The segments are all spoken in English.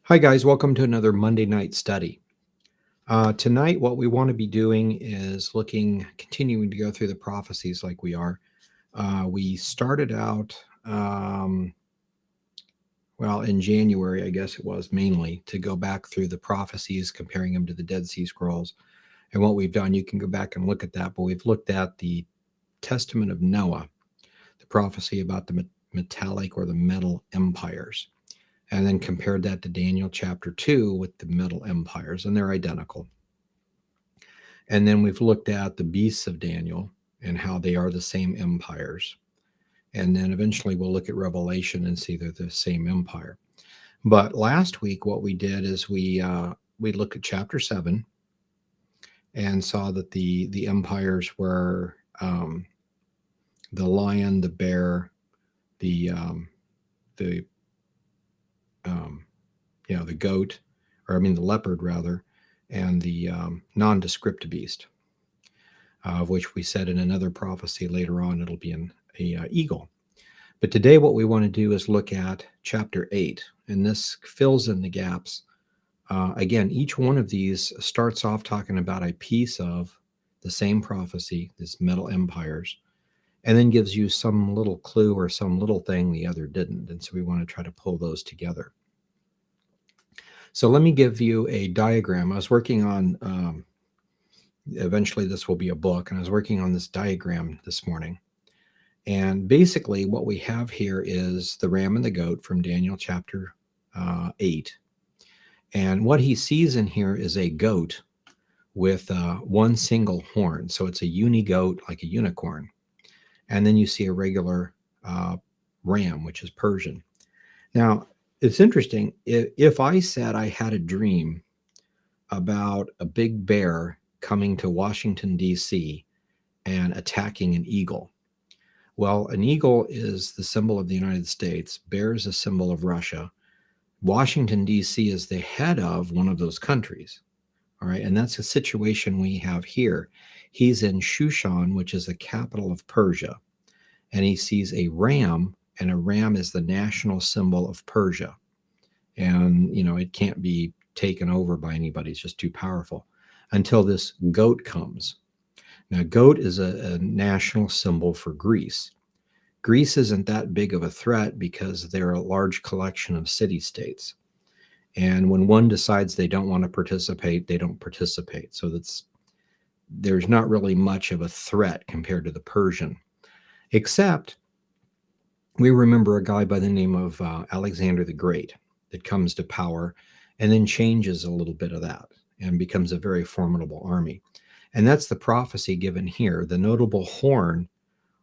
Hi, guys. Welcome to another Monday night study. Tonight, what we want to be doing is continuing to go through the prophecies like we are. We started out, in January, I guess it was mainly, to go back through the prophecies, comparing them to the Dead Sea Scrolls. And what we've done, you can go back and look at that, but we've looked at the Testament of Noah, the prophecy about the metallic or the metal empires, and then compared that to Daniel chapter 2 with the metal empires, and they're identical. And then we've looked at the beasts of Daniel and how they are the same empires. And then eventually we'll look at Revelation and see they're the same empire. But last week, what we did is we looked at chapter 7 and saw that the empires were the lion, the bear, the the the goat, or I mean the leopard rather, and the nondescript beast, of which we said in another prophecy later on it'll be an eagle. But today what we want to do is look at chapter 8, and this fills in the gaps. Again, each one of these starts off talking about a piece of the same prophecy, this metal empires, and then gives you some little clue or some little thing the other didn't. And so we want to try to pull those together. So let me give you a diagram. I was working on, eventually this will be a book, and I was working on this diagram this morning. And basically what we have here is the ram and the goat from Daniel chapter 8. And what he sees in here is a goat with one single horn. So it's a uni-goat, like a unicorn. And then you see a regular ram, which is Persian. Now, it's interesting. If I said I had a dream about a big bear coming to Washington, D.C. and attacking an eagle, well, an eagle is the symbol of the United States. Bear is a symbol of Russia. Washington, D.C. is the head of one of those countries. All right. And that's the situation we have here. He's in Shushan, which is the capital of Persia. And he sees a ram, and a ram is the national symbol of Persia. And, it can't be taken over by anybody. It's just too powerful until this goat comes. Now, goat is a national symbol for Greece. Greece isn't that big of a threat because they're a large collection of city-states. And when one decides they don't want to participate, they don't participate. So there's not really much of a threat compared to the Persian, except we remember a guy by the name of Alexander the Great that comes to power and then changes a little bit of that and becomes a very formidable army. And that's the prophecy given here. The notable horn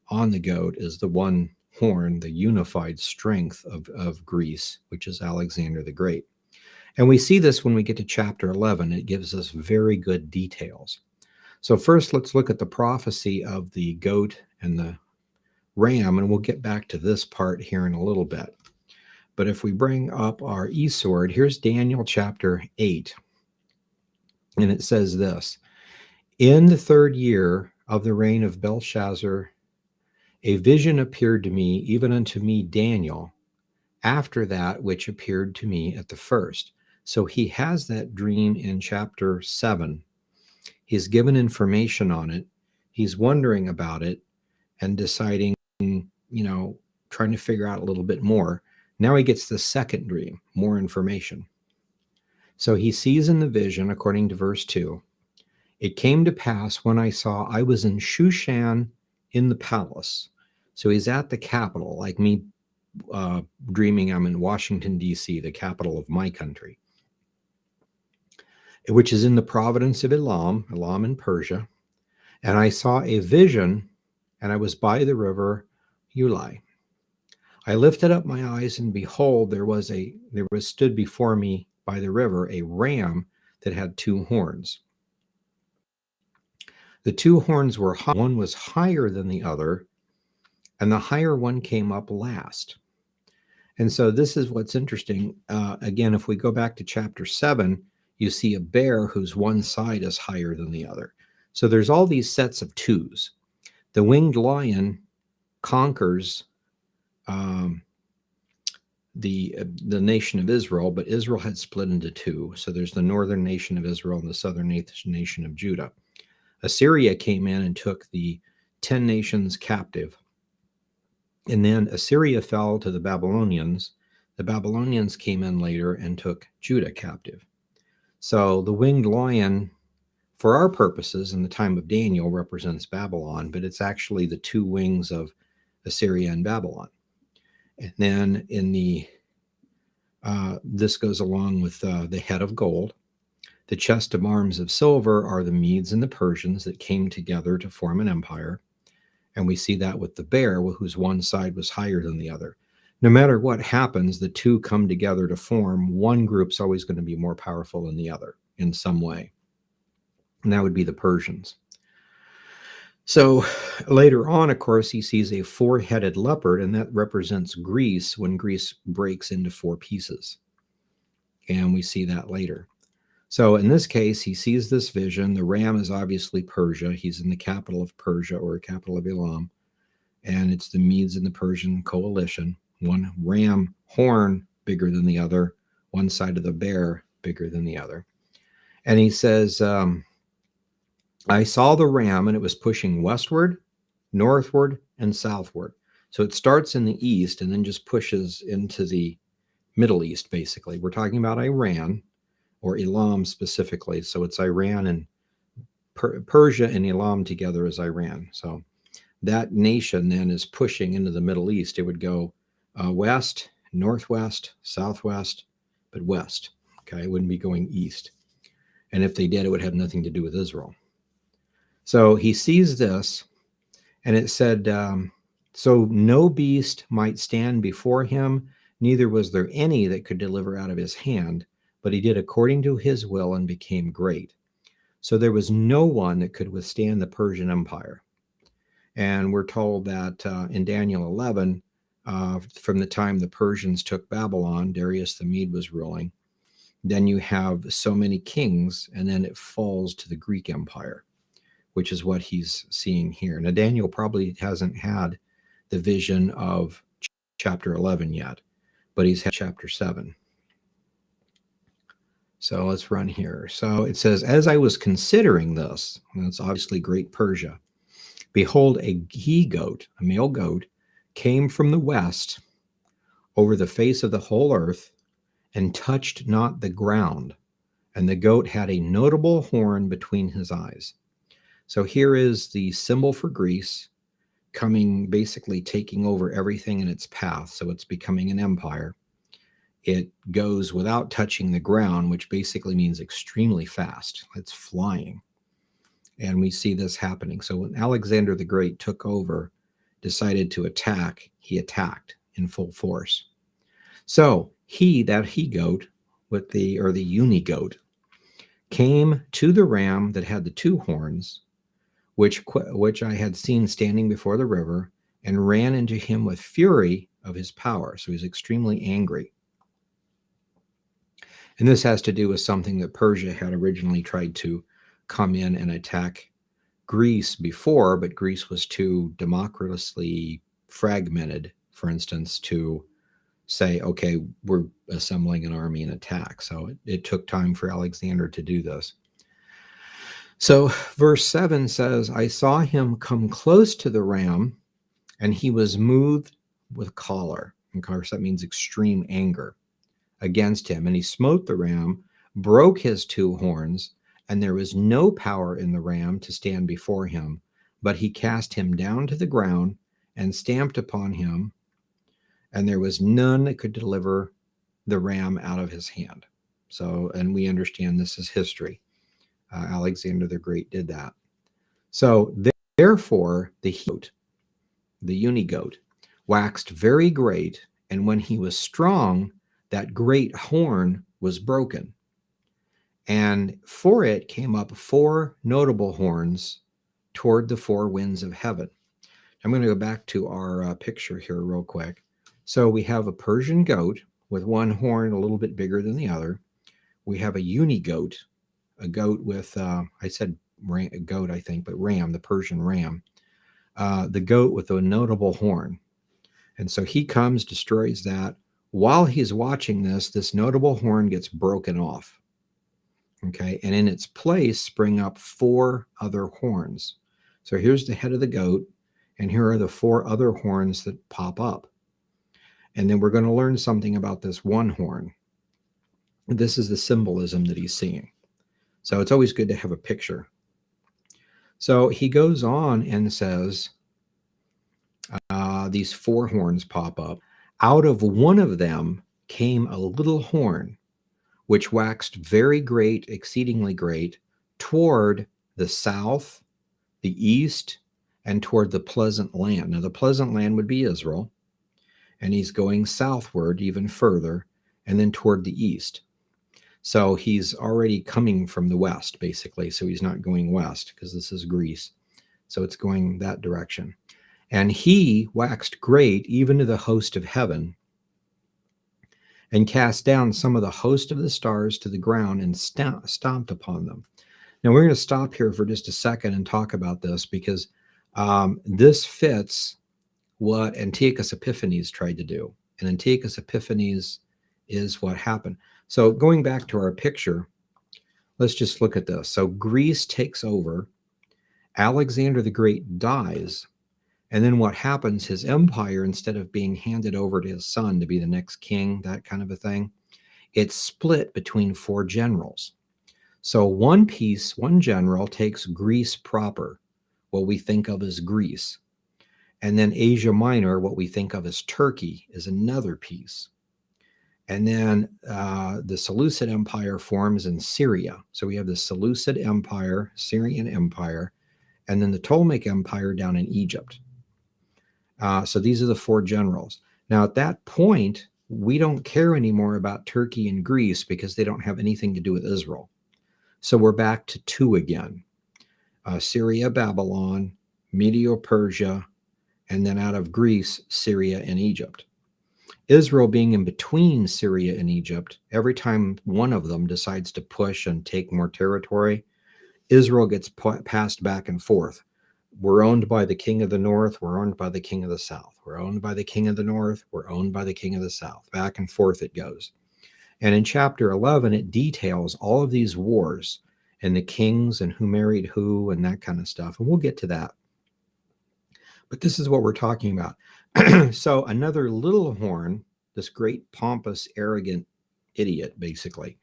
on the goat is the one horn, the unified strength of Greece, which is Alexander the Great. And we see this when we get to chapter 11. It gives us very good details. So first, let's look at the prophecy of the goat and the ram, and we'll get back to this part here in a little bit. But if we bring up our e-sword, here's Daniel chapter 8. And it says this: In the 3rd year of the reign of Belshazzar, a vision appeared to me, even unto me, Daniel, after that which appeared to me at the first. So he has that dream in chapter 7. He's given information on it. He's wondering about it and deciding, trying to figure out a little bit more. Now he gets the second dream, more information. So he sees in the vision, according to verse 2, it came to pass when I saw I was in Shushan in the palace. So he's at the capital, like me dreaming I'm in Washington, D.C., the capital of my country, which is in the province of Elam in Persia. And I saw a vision, and I was by the river Ulai. I lifted up my eyes, and behold, there was stood before me by the river a ram that had 2 horns. The 2 horns were high. One was higher than the other, and the higher one came up last. And so this is what's interesting. Again, if we go back to chapter 7, you see a bear whose one side is higher than the other. So there's all these sets of 2s. The winged lion conquers the nation of Israel, but Israel had split into two. So there's the northern nation of Israel and the southern nation of Judah. Assyria came in and took the 10 nations captive. And then Assyria fell to the Babylonians. The Babylonians came in later and took Judah captive. So the winged lion, for our purposes in the time of Daniel, represents Babylon, but it's actually the two wings of Assyria and Babylon. And then in the this goes along with the head of gold. The chest of arms of silver are the Medes and the Persians that came together to form an empire. And we see that with the bear, whose one side was higher than the other. No matter what happens, the two come together to form. One group's always going to be more powerful than the other in some way. And that would be the Persians. So later on, of course, he sees a four-headed leopard, and that represents Greece when Greece breaks into four pieces. And we see that later. So in this case, he sees this vision. The ram is obviously Persia. He's in the capital of Persia, or capital of Elam. And it's the Medes and the Persian coalition. One ram horn bigger than the other. One side of the bear bigger than the other. And he says, I saw the ram, and it was pushing westward, northward, and southward. So it starts in the east and then just pushes into the Middle East, basically. We're talking about Iran, or Elam specifically. So it's Iran and Persia and Elam together as Iran. So that nation then is pushing into the Middle East. It would go west, northwest, southwest, but west. Okay, it wouldn't be going east. And if they did, it would have nothing to do with Israel. So he sees this, and it said, so no beast might stand before him, neither was there any that could deliver out of his hand, but he did according to his will and became great. So there was no one that could withstand the Persian Empire. And we're told that in Daniel 11, from the time the Persians took Babylon, Darius the Mede was ruling, then you have so many kings, and then it falls to the Greek Empire, which is what he's seeing here. Now, Daniel probably hasn't had the vision of chapter 11 yet, but he's had chapter 7. So let's run here. So it says, as I was considering this, and it's obviously Great Persia, behold, a he-goat, a male goat, came from the west over the face of the whole earth and touched not the ground. And the goat had a notable horn between his eyes. So here is the symbol for Greece coming, basically taking over everything in its path. So it's becoming an empire. It goes without touching the ground, which basically means extremely fast. It's flying. And we see this happening. So when Alexander the Great took over, decided to attack, he attacked in full force. So that he-goat, or the uni-goat, came to the ram that had the two horns, which I had seen standing before the river, and ran into him with fury of his power. So he's extremely angry. And this has to do with something that Persia had originally tried to come in and attack Greece before, but Greece was too democratically fragmented, for instance, to say, okay, we're assembling an army and attack. So it took time for Alexander to do this. So verse 7 says, I saw him come close to the ram, and he was moved with choler. Of course, that means extreme anger against him. And he smote the ram, broke his two horns, and there was no power in the ram to stand before him, but he cast him down to the ground and stamped upon him, and there was none that could deliver the ram out of his hand. So, and we understand this is history. Alexander the Great did that. So therefore, the uni-goat, waxed very great, and when he was strong, that great horn was broken. And for it came up four notable horns toward the four winds of heaven. I'm going to go back to our picture here real quick. So we have a Persian goat with one horn a little bit bigger than the other. We have a uni-goat, a goat with, I said goat, I think, but ram, the Persian ram. The goat with a notable horn. And so he comes, destroys that. While he's watching this notable horn gets broken off. Okay, and in its place spring up 4 other horns. So here's the head of the goat, and here are the 4 other horns that pop up. And then we're going to learn something about this one horn. This is the symbolism that he's seeing. So it's always good to have a picture. So he goes on and says, these 4 horns pop up. Out of one of them came a little horn, which waxed very great, exceedingly great, toward the south, the east, and toward the pleasant land. Now, the pleasant land would be Israel, and he's going southward even further, and then toward the east. So he's already coming from the west, basically. So he's not going west because this is Greece. So it's going that direction. And he waxed great even to the host of heaven, and cast down some of the host of the stars to the ground and stomped upon them. Now we're going to stop here for just a second and talk about this, because this fits what Antiochus Epiphanes tried to do. And Antiochus Epiphanes is what happened. So going back to our picture, let's just look at this. So Greece takes over. Alexander the Great dies. And then what happens, his empire, instead of being handed over to his son to be the next king, that kind of a thing, it's split between 4 generals. So one piece, one general takes Greece proper, what we think of as Greece. And then Asia Minor, what we think of as Turkey, is another piece. And then the Seleucid Empire forms in Syria. So we have the Seleucid Empire, Syrian Empire, and then the Ptolemaic Empire down in Egypt. So these are the 4 generals. Now, at that point, we don't care anymore about Turkey and Greece because they don't have anything to do with Israel. So we're back to 2 again. Syria, Babylon, Medo-Persia, and then out of Greece, Syria and Egypt. Israel being in between Syria and Egypt, every time one of them decides to push and take more territory, Israel gets passed back and forth. We're owned by the king of the north. We're owned by the king of the south. We're owned by the king of the north. We're owned by the king of the south. Back and forth it goes. And in chapter 11, it details all of these wars and the kings and who married who and that kind of stuff. And we'll get to that. But this is what we're talking about. So another little horn, this great pompous, arrogant idiot, basically,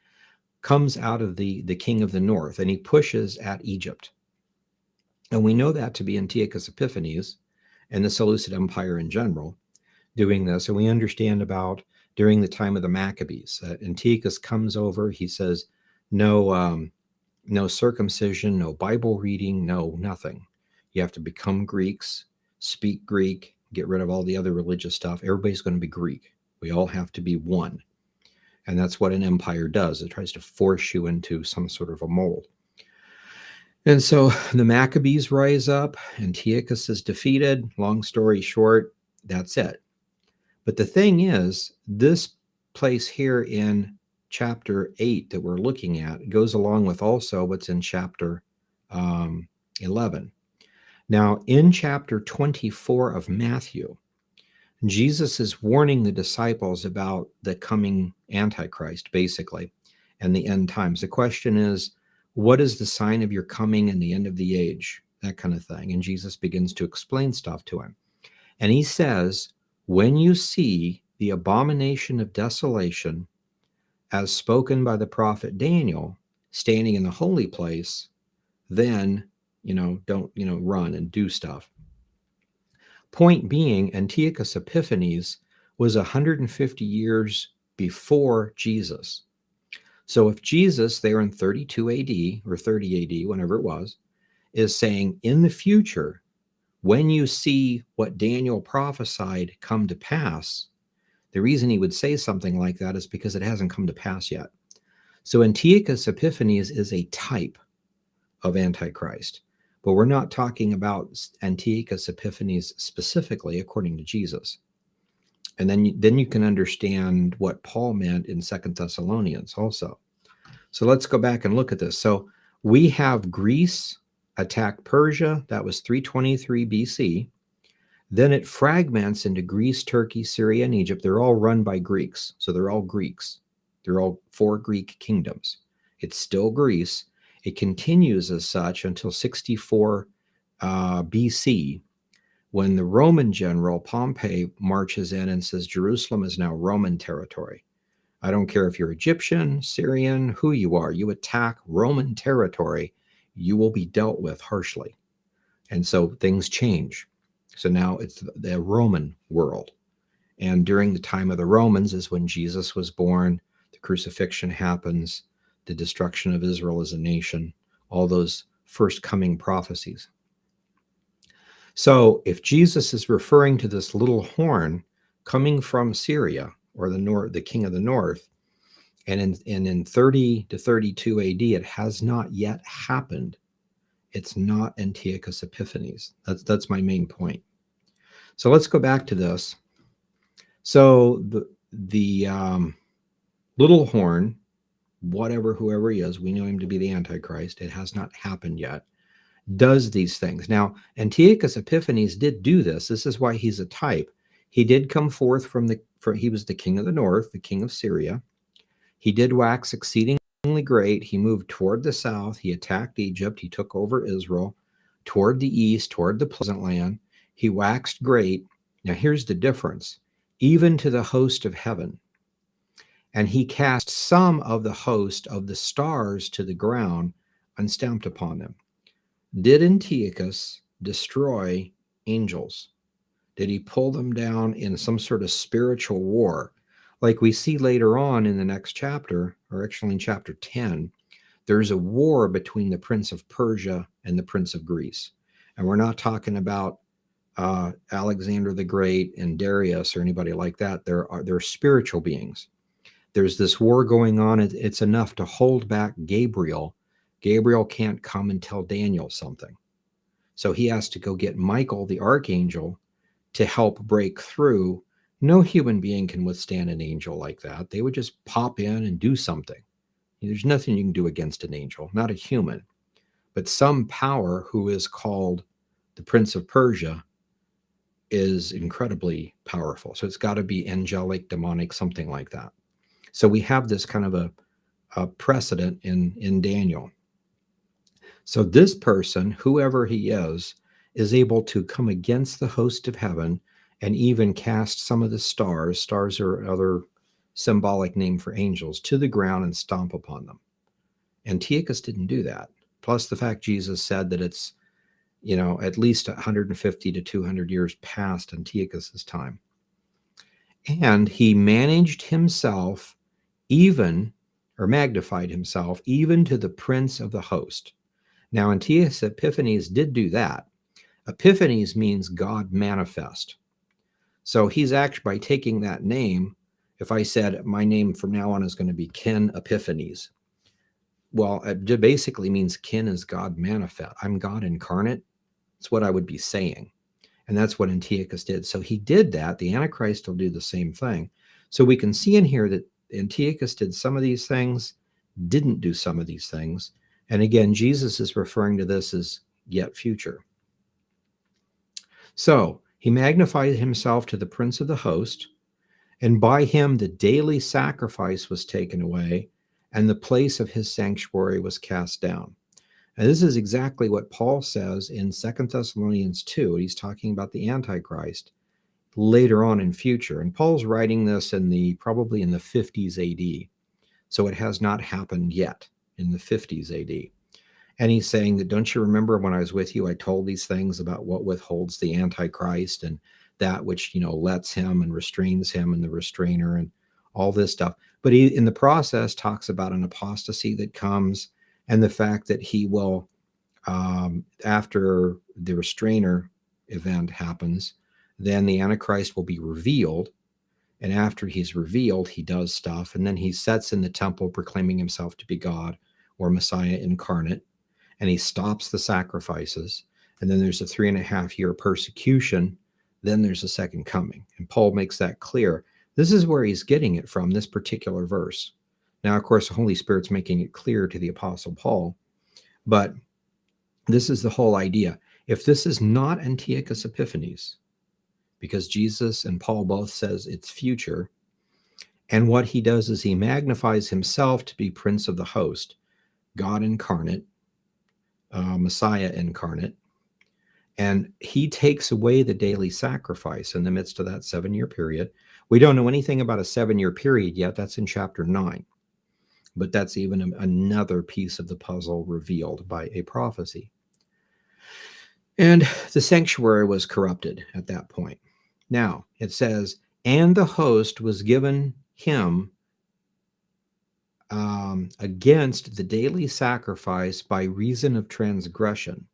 comes out of the king of the north, and he pushes at Egypt. And we know that to be Antiochus Epiphanes and the Seleucid Empire in general doing this. And we understand about during the time of the Maccabees, Antiochus comes over. He says, no circumcision, no Bible reading, no nothing. You have to become Greeks, speak Greek, get rid of all the other religious stuff. Everybody's going to be Greek. We all have to be one. And that's what an empire does. It tries to force you into some sort of a mold. And so the Maccabees rise up, Antiochus is defeated. Long story short, that's it. But the thing is, this place here in chapter 8 that we're looking at goes along with also what's in chapter 11. Now, in chapter 24 of Matthew, Jesus is warning the disciples about the coming Antichrist, basically, and the end times. The question is, what is the sign of your coming and the end of the age? That kind of thing. And Jesus begins to explain stuff to him. And he says, when you see the abomination of desolation, as spoken by the prophet Daniel, standing in the holy place, then, don't, run and do stuff. Point being, Antiochus Epiphanes was 150 years before Jesus. So if Jesus, there in 32 AD or 30 AD, whenever it was, is saying in the future, when you see what Daniel prophesied come to pass, the reason he would say something like that is because it hasn't come to pass yet. So Antiochus Epiphanes is a type of Antichrist, but we're not talking about Antiochus Epiphanes specifically according to Jesus. And then you can understand what Paul meant in 2 Thessalonians also. So let's go back and look at this. So we have Greece attack Persia. That was 323 BC. Then it fragments into Greece, Turkey, Syria, and Egypt. They're all run by Greeks. So they're all Greeks. They're all 4 Greek kingdoms. It's still Greece. It continues as such until 64 BC, when the Roman general Pompey marches in and says Jerusalem is now Roman territory. I don't care if you're Egyptian, Syrian, who you are. You attack Roman territory, you will be dealt with harshly. And so things change. So now it's the Roman world. And during the time of the Romans is when Jesus was born, the crucifixion happens, the destruction of Israel as a nation, all those first coming prophecies. So if Jesus is referring to this little horn coming from Syria, or the king of the north, and in 30 to 32 AD, it has not yet happened. It's not Antiochus Epiphanes. That's my main point. So let's go back to this. So the little horn, whoever he is, we know him to be the Antichrist. It has not happened yet. Does these things. Now, Antiochus Epiphanes did do this. This is why he's a type. He did come forth he was the king of the north, the king of Syria. He did wax exceedingly great. He moved toward the south. He attacked Egypt. He took over Israel. Toward the east, toward the pleasant land. He waxed great. Now, here's the difference. Even to the host of heaven. And he cast some of the host of the stars to the ground and stamped upon them. Did Antiochus destroy angels? Did he pull them down in some sort of spiritual war? Like we see later on in the next chapter, or actually in chapter 10, there's a war between the prince of Persia and the prince of Greece. And we're not talking about Alexander the Great and Darius or anybody like that. They're spiritual beings. There's this war going on. It's enough to hold back Gabriel. Gabriel can't come and tell Daniel something. So he has to go get Michael, the archangel, to help break through. No human being can withstand an angel like that. They would just pop in and do something. There's nothing you can do against an angel, not a human. But some power who is called the Prince of Persia is incredibly powerful. So it's got to be angelic, demonic, something like that. So we have this kind of a precedent in Daniel. So this person, whoever he is able to come against the host of heaven and even cast some of the stars. Stars are another symbolic name for angels, to the ground and stomp upon them. Antiochus didn't do that. Plus the fact Jesus said that it's, at least 150 to 200 years past Antiochus's time. And he managed himself magnified himself even to the prince of the host. Now, Antiochus Epiphanes did do that. Epiphanes means God manifest. So he's actually, by taking that name, if I said my name from now on is going to be Ken Epiphanes, well, it basically means Ken is God manifest. I'm God incarnate. That's what I would be saying. And that's what Antiochus did. So he did that. The Antichrist will do the same thing. So we can see in here that Antiochus did some of these things, didn't do some of these things. And again, Jesus is referring to this as yet future. So he magnified himself to the prince of the host, and by him the daily sacrifice was taken away, and the place of his sanctuary was cast down. And this is exactly what Paul says in 2 Thessalonians 2. He's talking about the Antichrist later on in future. And Paul's writing this probably in the 50s AD. So it has not happened yet in the 50s AD. And he's saying that, don't you remember when I was with you, I told these things about what withholds the Antichrist and that which, lets him and restrains him and the restrainer and all this stuff. But he, in the process, talks about an apostasy that comes and the fact that he will, after the restrainer event happens, then the Antichrist will be revealed. And after he's revealed, he does stuff. And then he sits in the temple proclaiming himself to be God or Messiah incarnate. And he stops the sacrifices. And then there's a 3.5-year persecution. Then there's a second coming. And Paul makes that clear. This is where he's getting it from, this particular verse. Now, of course, the Holy Spirit's making it clear to the Apostle Paul. But this is the whole idea. If this is not Antiochus Epiphanes, because Jesus and Paul both says it's future. And what he does is he magnifies himself to be Prince of the Host, God incarnate, Messiah incarnate. And he takes away the daily sacrifice in the midst of that 7-year period. We don't know anything about a 7-year period yet. That's in chapter 9. But that's even another piece of the puzzle revealed by a prophecy. And the sanctuary was corrupted at that point. Now, it says, and the host was given him against the daily sacrifice by reason of transgression.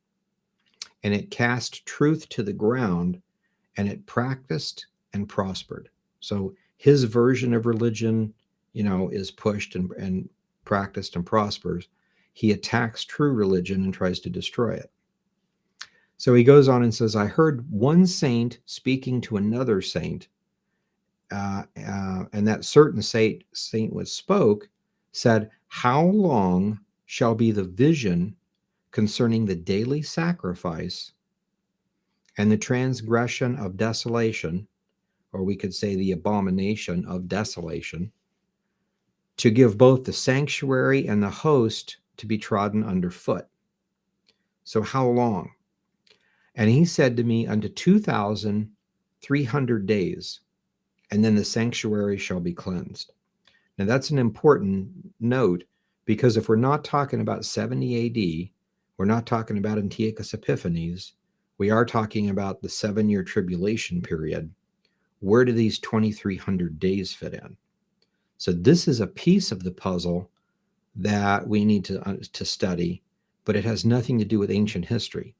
And it cast truth to the ground, and it practiced and prospered. So his version of religion, is pushed and practiced and prospers. He attacks true religion and tries to destroy it. So he goes on and says, I heard one saint speaking to another saint, and that certain saint was spoke, said, how long shall be the vision concerning the daily sacrifice and the transgression of desolation, or we could say the abomination of desolation, to give both the sanctuary and the host to be trodden underfoot? So how long? And he said to me, unto 2,300 days, and then the sanctuary shall be cleansed. Now that's an important note, because if we're not talking about 70 AD, we're not talking about Antiochus Epiphanes, we are talking about the 7-year tribulation period. Where do these 2,300 days fit in? So this is a piece of the puzzle that we need to study, but it has nothing to do with ancient history.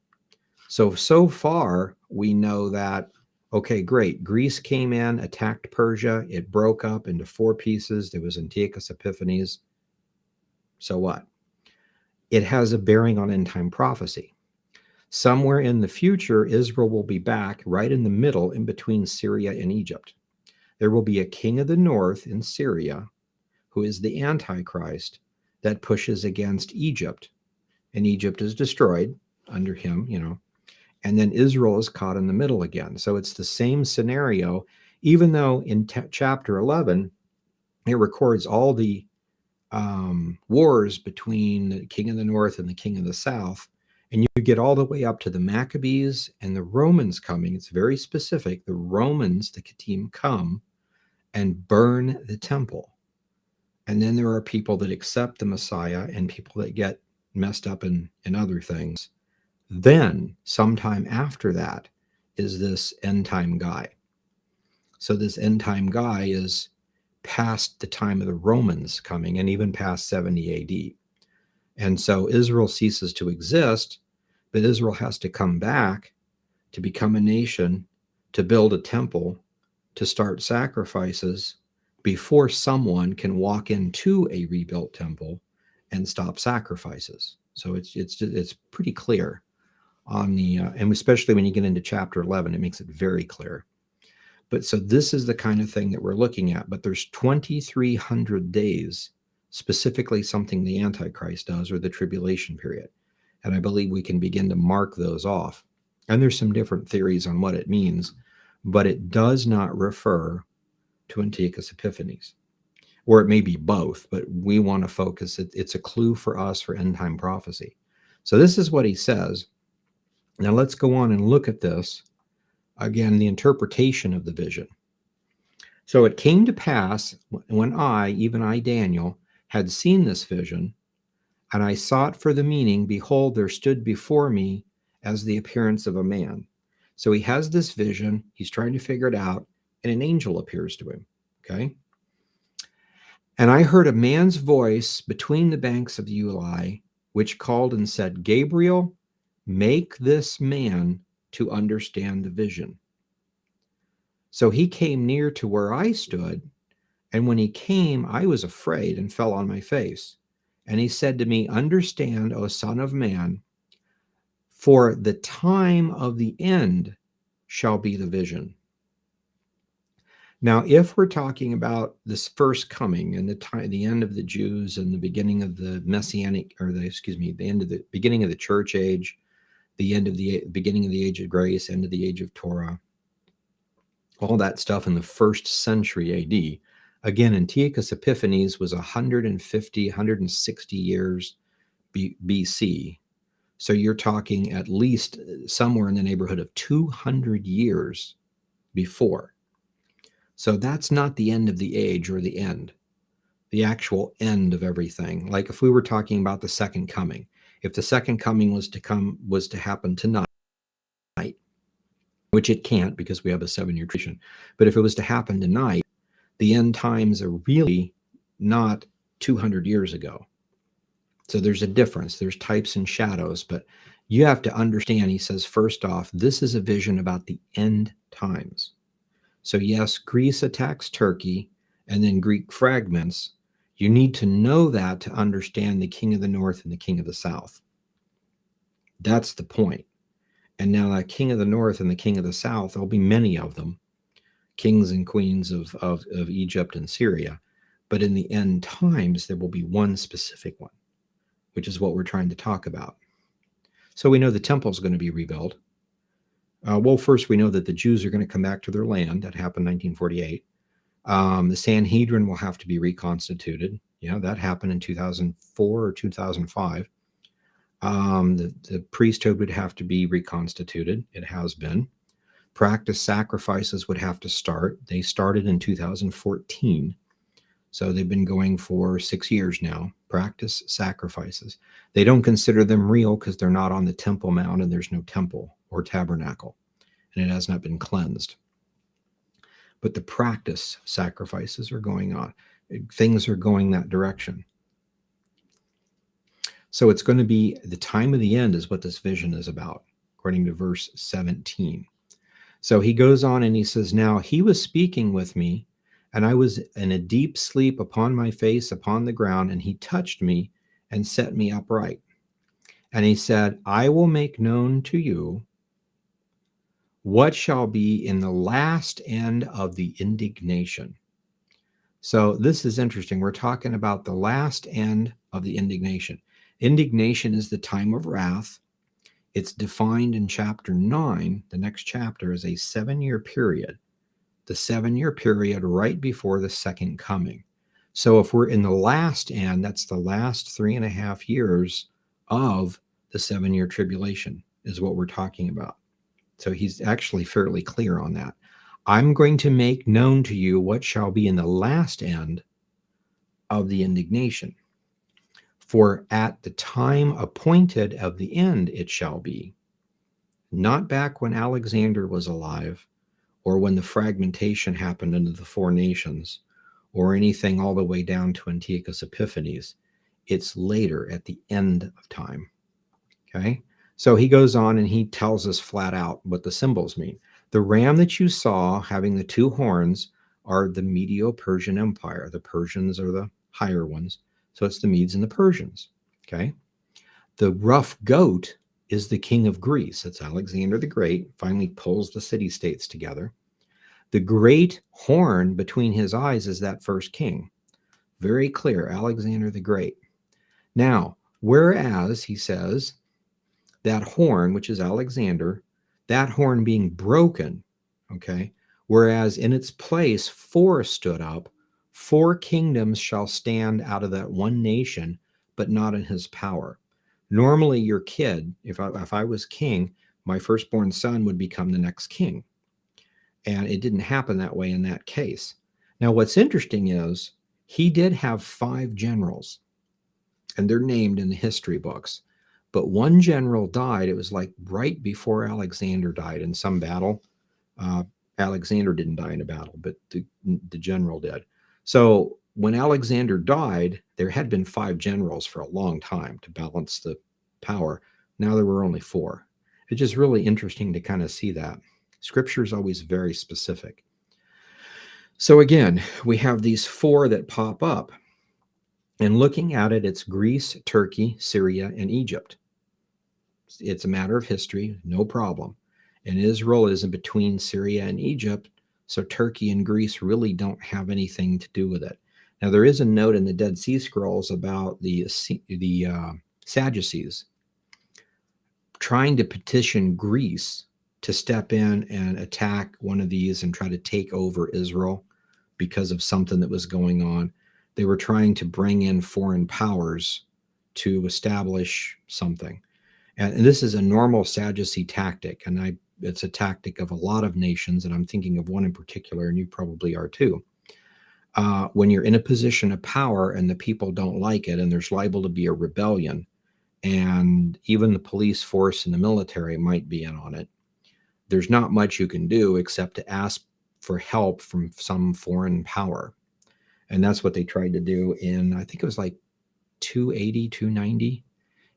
So far, we know that, okay, great. Greece came in, attacked Persia. It broke up into 4 pieces. There was Antiochus Epiphanes. So what? It has a bearing on end-time prophecy. Somewhere in the future, Israel will be back right in the middle, in between Syria and Egypt. There will be a king of the north in Syria who is the Antichrist that pushes against Egypt. And Egypt is destroyed under him, and then Israel is caught in the middle again. So it's the same scenario, even though in chapter 11, it records all the wars between the king of the north and the king of the south. And you get all the way up to the Maccabees and the Romans coming. It's very specific. The Romans, the Kittim, come and burn the temple. And then there are people that accept the Messiah and people that get messed up in other things. Then, sometime after that, is this end-time guy. So this end-time guy is past the time of the Romans coming, and even past 70 AD. And so Israel ceases to exist, but Israel has to come back to become a nation, to build a temple, to start sacrifices before someone can walk into a rebuilt temple and stop sacrifices. So it's pretty clear on the, and especially when you get into chapter 11, it makes it very clear. But so this is the kind of thing that we're looking at. But there's 2,300 days, specifically something the Antichrist does, or the tribulation period. And I believe we can begin to mark those off. And there's some different theories on what it means, but it does not refer to Antiochus Epiphanes. Or it may be both, but we want to focus. It's a clue for us for end-time prophecy. So this is what he says. Now let's go on and look at this. Again, the interpretation of the vision. So it came to pass when even I, Daniel, had seen this vision, and I sought for the meaning, behold, there stood before me as the appearance of a man. So he has this vision, he's trying to figure it out, and an angel appears to him, okay? And I heard a man's voice between the banks of the Ulai, which called and said, Gabriel, make this man to understand the vision. So he came near to where I stood, and when he came, I was afraid and fell on my face. And he said to me, understand, O son of man, for the time of the end shall be the vision. Now, if we're talking about this first coming and the end of the Jews and the beginning of the Messianic, the beginning of the church age, the end of the beginning of the age of grace, end of the age of Torah, all that stuff in the 1st century AD. Again, Antiochus Epiphanes was 150, 160 years BC. So you're talking at least somewhere in the neighborhood of 200 years before. So that's not the end of the age or the end, the actual end of everything. Like if we were talking about the second coming, if the second coming was to happen tonight, which it can't because we have a 7-year tradition, but if it was to happen tonight, the end times are really not 200 years ago. So there's a difference. There's types and shadows, but you have to understand, he says, first off, this is a vision about the end times. So yes, Greece attacks Turkey and then Greek fragments. You need to know that to understand the king of the north and the king of the south. That's the point. And now that king of the north and the king of the south, there'll be many of them, kings and queens of Egypt and Syria. But in the end times, there will be one specific one, which is what we're trying to talk about. So we know the temple is going to be rebuilt. Well, first we know that the Jews are going to come back to their land. That happened in 1948. The Sanhedrin will have to be reconstituted. Yeah, that happened in 2004 or 2005. The priesthood would have to be reconstituted. It has been. Practice sacrifices would have to start. They started in 2014. So they've been going for 6 years now. Practice sacrifices. They don't consider them real because they're not on the Temple Mount and there's no temple or tabernacle, and it has not been cleansed. But the practice sacrifices are going on. Things are going that direction. So it's going to be the time of the end is what this vision is about, according to verse 17. So he goes on and he says, now he was speaking with me, and I was in a deep sleep upon my face upon the ground, and he touched me and set me upright. And he said, I will make known to you what shall be in the last end of the indignation. So this is interesting. We're talking about the last end of the indignation. Indignation is the time of wrath. It's defined in chapter 9, the next chapter, as a 7-year period. The 7-year period right before the second coming. So if we're in the last end, that's the last 3.5 years of the 7-year tribulation is what we're talking about. So he's actually fairly clear on that. I'm going to make known to you what shall be in the last end of the indignation. For at the time appointed of the end it shall be, not back when Alexander was alive, or when the fragmentation happened into the 4 nations, or anything all the way down to Antiochus Epiphanes. It's later at the end of time. Okay? So he goes on and he tells us flat out what the symbols mean. The ram that you saw having the 2 horns are the Medo-Persian Empire. The Persians are the higher ones. So it's the Medes and the Persians. Okay? The rough goat is the king of Greece. It's Alexander the Great. Finally pulls the city-states together. The great horn between his eyes is that first king. Very clear, Alexander the Great. Now, whereas, he says, that horn, which is Alexander, that horn being broken, okay, whereas in its place 4 stood up, 4 kingdoms shall stand out of that one nation, but not in his power. Normally your kid, if I was king, my firstborn son would become the next king. And it didn't happen that way in that case. Now, what's interesting is he did have 5 generals, and they're named in the history books. But one general died. It was like right before Alexander died in some battle. Alexander didn't die in a battle, but the general did. So when Alexander died, there had been 5 generals for a long time to balance the power. Now there were only 4. It's just really interesting to kind of see that. Scripture is always very specific. So again, we have these 4 that pop up. And looking at it, it's Greece, Turkey, Syria, and Egypt. It's a matter of history, no problem. And Israel is in between Syria and Egypt, so Turkey and Greece really don't have anything to do with it. Now, there is a note in the Dead Sea Scrolls about the Sadducees trying to petition Greece to step in and attack one of these and try to take over Israel because of something that was going on. They were trying to bring in foreign powers to establish something. And this is a normal Sadducee tactic. And it's a tactic of a lot of nations. And I'm thinking of one in particular, and you probably are too. When you're in a position of power and the people don't like it, and there's liable to be a rebellion, and even the police force and the military might be in on it, there's not much you can do except to ask for help from some foreign power. And that's what they tried to do in, I think it was like 280, 290.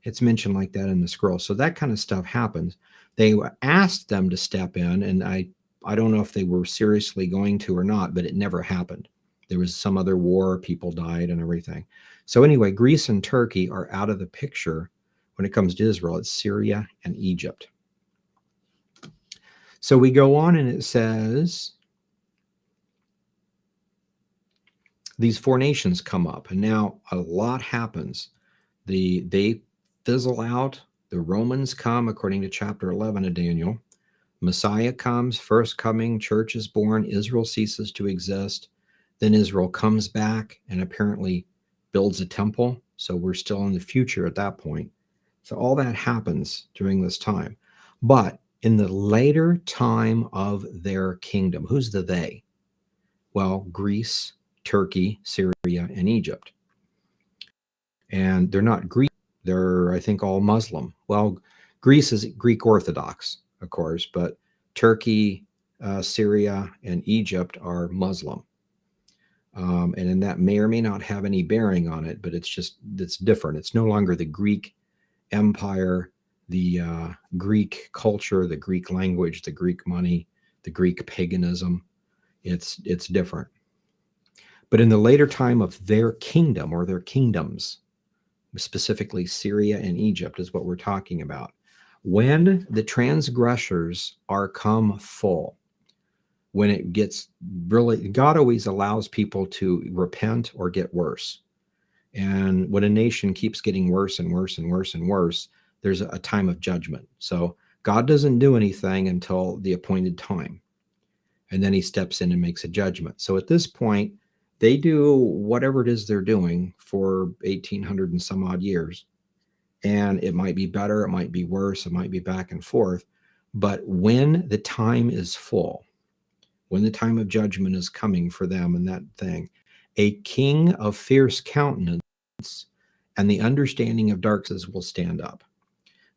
It's mentioned like that in the scroll. So that kind of stuff happens. They asked them to step in, and I don't know if they were seriously going to or not, but it never happened. There was some other war, people died and everything. So anyway, Greece and Turkey are out of the picture when it comes to Israel. It's Syria and Egypt. So we go on and it says, these four nations come up, and now a lot happens. They fizzle out. The Romans come, according to chapter 11 of Daniel. Messiah comes, first coming, church is born, Israel ceases to exist. Then Israel comes back and apparently builds a temple. So we're still in the future at that point. So all that happens during this time. But in the later time of their kingdom, who's the they? Well, Greece, Turkey, Syria, and Egypt. And they're not Greek. They're, I think, all Muslim. Well, Greece is Greek Orthodox, of course, but Turkey, Syria, and Egypt are Muslim. And then that may or may not have any bearing on it, but it's different. It's no longer the Greek empire, the Greek culture, the Greek language, the Greek money, the Greek paganism. It's different. But in the later time of their kingdom or their kingdoms, specifically Syria and Egypt is what we're talking about. When the transgressors are come full, when it gets really, God always allows people to repent or get worse. And when a nation keeps getting worse and worse and worse and worse, there's a time of judgment. So God doesn't do anything until the appointed time. And then he steps in and makes a judgment. So at this point, they do whatever it is they're doing for 1800 and some odd years. And it might be better, it might be worse, it might be back and forth. But when the time is full, when the time of judgment is coming for them and that thing, a king of fierce countenance and the understanding of darkness will stand up.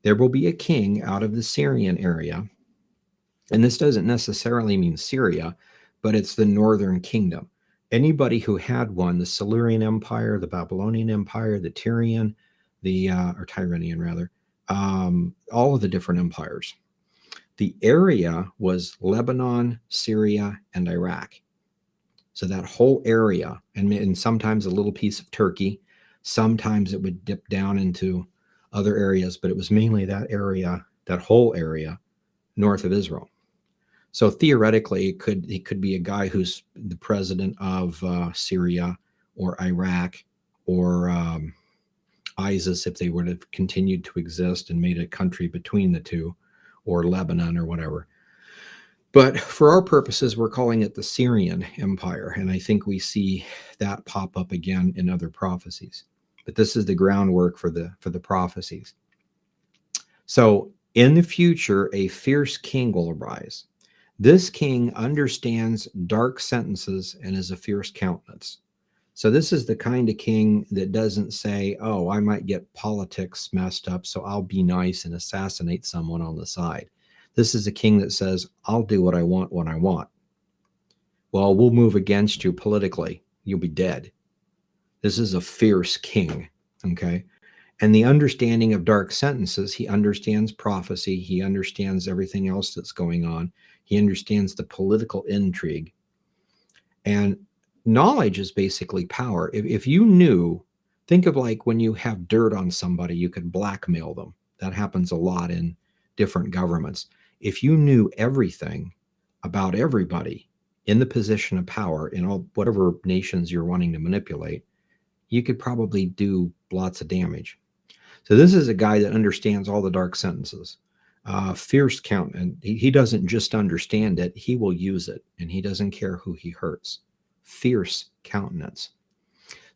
There will be a king out of the Syrian area. And this doesn't necessarily mean Syria, but it's the northern kingdom. Anybody who had one, the Silurian Empire, the Babylonian Empire, the Tyrian, or Tyranian rather, all of the different empires. The area was Lebanon, Syria, and Iraq. So that whole area, and sometimes a little piece of Turkey, sometimes it would dip down into other areas, but it was mainly that area, that whole area north of Israel. So theoretically, it could be a guy who's the president of Syria or Iraq or ISIS if they would have continued to exist and made a country between the two, or Lebanon or whatever. But for our purposes, we're calling it the Syrian Empire, and I think we see that pop up again in other prophecies. But this is the groundwork for the prophecies. So in the future, a fierce king will arise. This king understands dark sentences and is a fierce countenance. So this is the kind of king that doesn't say, oh, I might get politics messed up, so I'll be nice and assassinate someone on the side. This is a king that says, I'll do what I want when I want. Well, we'll move against you politically. You'll be dead. This is a fierce king, okay? And the understanding of dark sentences, he understands prophecy. He understands everything else that's going on. He understands the political intrigue. And knowledge is basically power. If you knew, think of like when you have dirt on somebody, you could blackmail them. That happens a lot in different governments. If you knew everything about everybody in the position of power in all whatever nations you're wanting to manipulate, you could probably do lots of damage. So this is a guy that understands all the dark sentences. fierce countenance. He doesn't just understand it, he will use it, and he doesn't care who he hurts. Fierce countenance.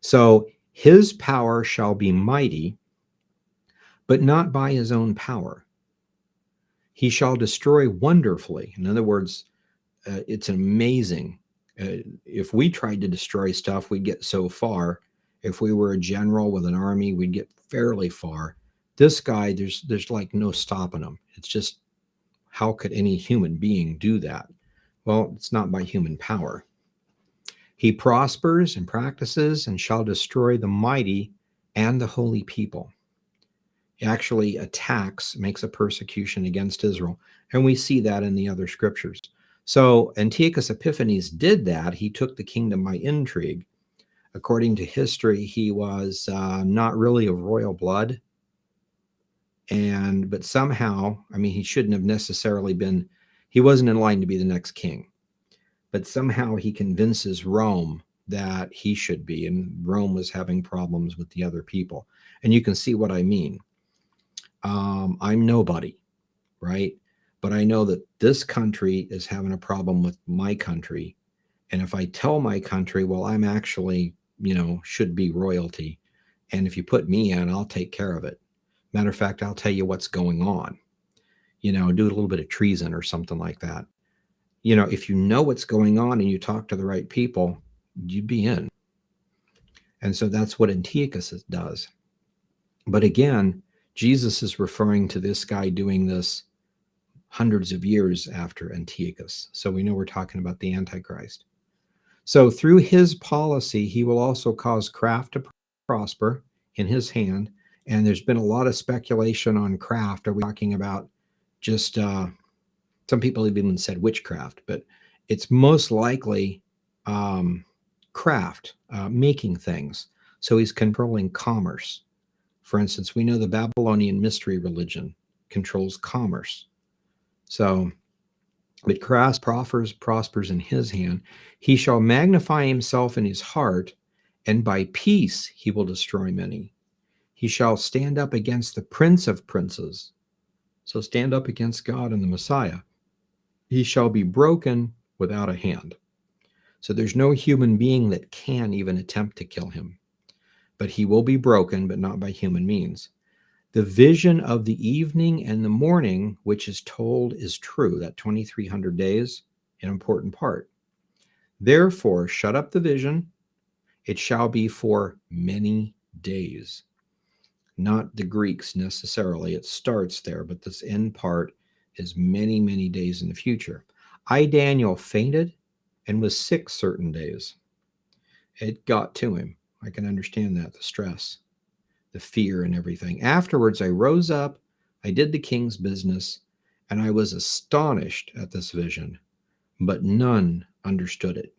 So his power shall be mighty, but not by his own power. He shall destroy wonderfully. In other words, it's amazing. If we tried to destroy stuff, we'd get so far. If we were a general with an army, we'd get fairly far. This guy, there's like no stopping him. It's just, how could any human being do that? Well, it's not by human power. He prospers and practices and shall destroy the mighty and the holy people. He actually attacks, makes a persecution against Israel. And we see that in the other scriptures. So Antiochus Epiphanes did that. He took the kingdom by intrigue. According to history, he was not really of royal blood. But somehow, I mean, he shouldn't have necessarily been, he wasn't in line to be the next king. But somehow he convinces Rome that he should be, and Rome was having problems with the other people. And you can see what I mean. I'm nobody, right? But I know that this country is having a problem with my country. And if I tell my country, well, I'm actually, should be royalty. And if you put me in, I'll take care of it. Matter of fact, I'll tell you what's going on, do a little bit of treason or something like that. If you know what's going on and you talk to the right people, you'd be in. And so that's what Antiochus does. But again, Jesus is referring to this guy doing this hundreds of years after Antiochus. So we know we're talking about the Antichrist. So through his policy, he will also cause craft to prosper in his hand. And there's been a lot of speculation on craft. Are we talking about just, some people have even said witchcraft, but it's most likely craft, making things. So he's controlling commerce. For instance, we know the Babylonian mystery religion controls commerce. So, but craft prospers in his hand. He shall magnify himself in his heart, and by peace he will destroy many. He shall stand up against the prince of princes. So stand up against God and the Messiah. He shall be broken without a hand. So there's no human being that can even attempt to kill him. But he will be broken, but not by human means. The vision of the evening and the morning, which is told, is true. That 2300 days, an important part. Therefore, shut up the vision. It shall be for many days. Not the Greeks necessarily. It starts there, but this end part is many, many days in the future. I, Daniel, fainted and was sick certain days. It got to him. I can understand that, the stress, the fear and everything. Afterwards, I rose up, I did the king's business, and I was astonished at this vision, but none understood it.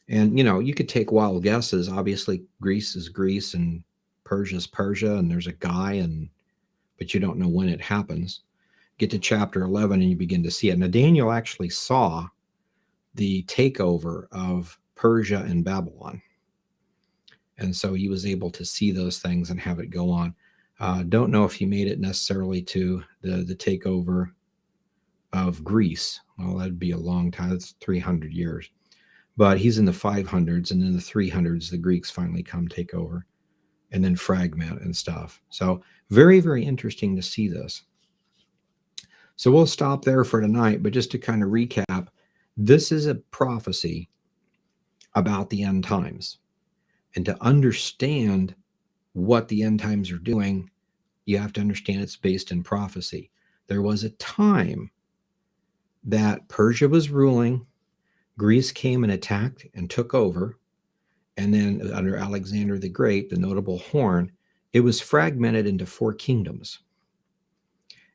And, you could take wild guesses. Obviously, Greece is Greece and Persia is Persia, and there's a guy, but you don't know when it happens. Get to chapter 11 and you begin to see it. Now, Daniel actually saw the takeover of Persia and Babylon. And so he was able to see those things and have it go on. Don't know if he made it necessarily to the takeover of Greece. Well, that'd be a long time. That's 300 years. But he's in the 500s, and in the 300s, the Greeks finally come take over and then fragment and stuff. So very, very interesting to see this. So we'll stop there for tonight, but just to kind of recap, this is a prophecy about the end times. And to understand what the end times are doing, you have to understand it's based in prophecy. There was a time that Persia was ruling, Greece came and attacked and took over, and then under Alexander the Great, the notable horn, it was fragmented into 4 kingdoms.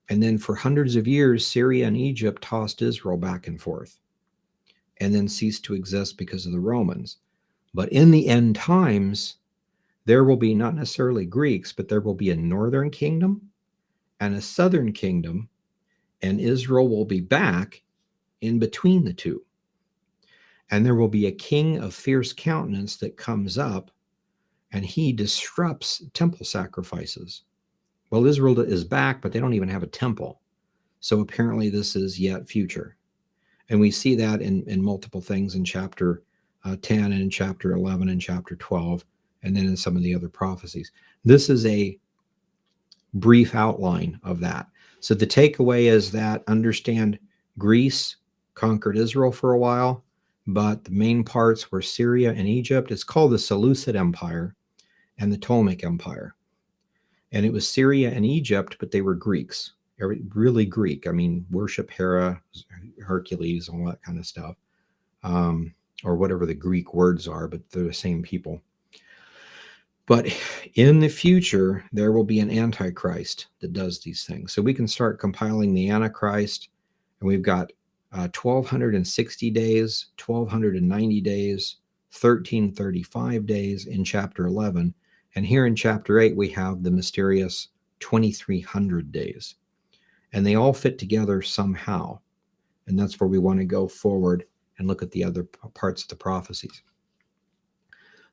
And then for hundreds of years, Syria and Egypt tossed Israel back and forth, and then ceased to exist because of the Romans. But in the end times, there will be not necessarily Greeks, but there will be a northern kingdom and a southern kingdom, and Israel will be back in between the two. And there will be a king of fierce countenance that comes up, and he disrupts temple sacrifices. Well, Israel is back, but they don't even have a temple. So apparently this is yet future. And we see that in multiple things in chapter 10 and in chapter 11 and chapter 12, and then in some of the other prophecies. This is a brief outline of that. So the takeaway is that understand Greece conquered Israel for a while, but the main parts were Syria and Egypt. It's called the Seleucid Empire and the Ptolemaic Empire. And it was Syria and Egypt, but they were Greeks, really Greek. I mean, worship Hera, Hercules, all that kind of stuff, or whatever the Greek words are, but they're the same people. But in the future, there will be an Antichrist that does these things. So we can start compiling the Antichrist, and we've got 1,260 days, 1,290 days, 1,335 days in chapter 11. And here in chapter 8, we have the mysterious 2,300 days. And they all fit together somehow. And that's where we want to go forward and look at the other parts of the prophecies.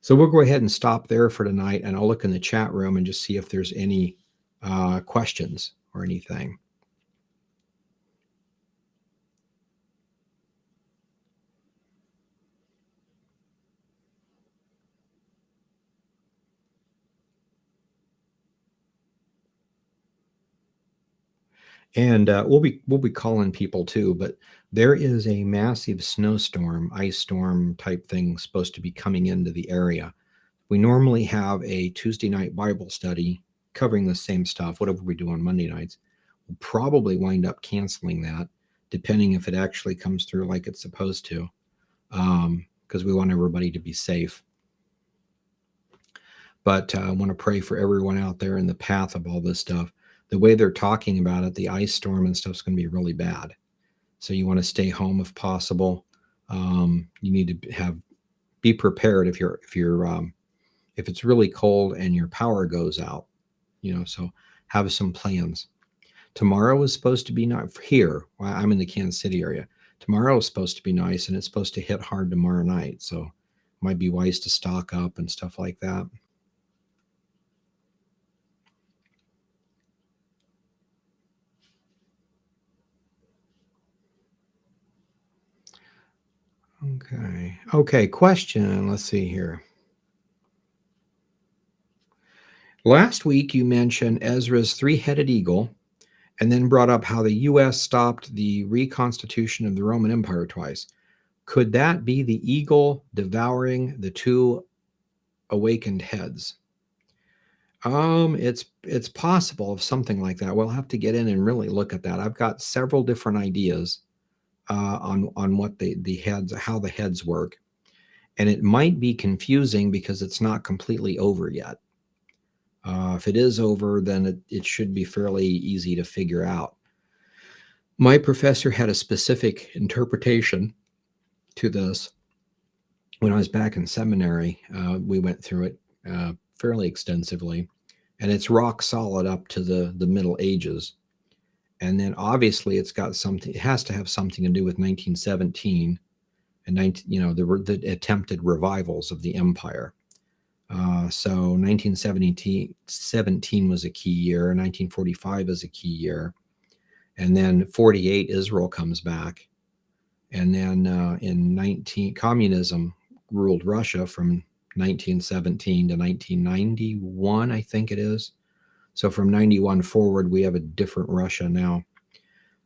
So we'll go ahead and stop there for tonight, and I'll look in the chat room and just see if there's any questions or anything. And we'll be calling people too, but there is a massive snowstorm, ice storm type thing supposed to be coming into the area. We normally have a Tuesday night Bible study covering the same stuff, whatever we do on Monday nights. We'll probably wind up canceling that, depending if it actually comes through like it's supposed to, because we want everybody to be safe. But I want to pray for everyone out there in the path of all this stuff. The way they're talking about it, the ice storm and stuff is going to be really bad. So you want to stay home if possible. You need to be prepared if it's really cold and your power goes out. So have some plans. Tomorrow is supposed to be not here. Well, I'm in the Kansas City area. Tomorrow is supposed to be nice, and it's supposed to hit hard tomorrow night. So it might be wise to stock up and stuff like that. Okay, question. Let's see here. Last week you mentioned Ezra's three-headed eagle and then brought up how the U.S. stopped the reconstitution of the Roman Empire twice. Could that be the eagle devouring the two awakened heads? It's possible of something like that. We'll have to get in and really look at that. I've got several different ideas on what the heads, how the heads work. And it might be confusing because it's not completely over yet. If it is over, then it should be fairly easy to figure out. My professor had a specific interpretation to this. When I was back in seminary, we went through it fairly extensively, and it's rock solid up to the Middle Ages. And then obviously it has to have something to do with 1917 and the attempted revivals of the empire. So 1917 was a key year, 1945 is a key year, and then 48 Israel comes back, and then communism ruled Russia from 1917 to 1991, I think it is. So from 91 forward, we have a different Russia now.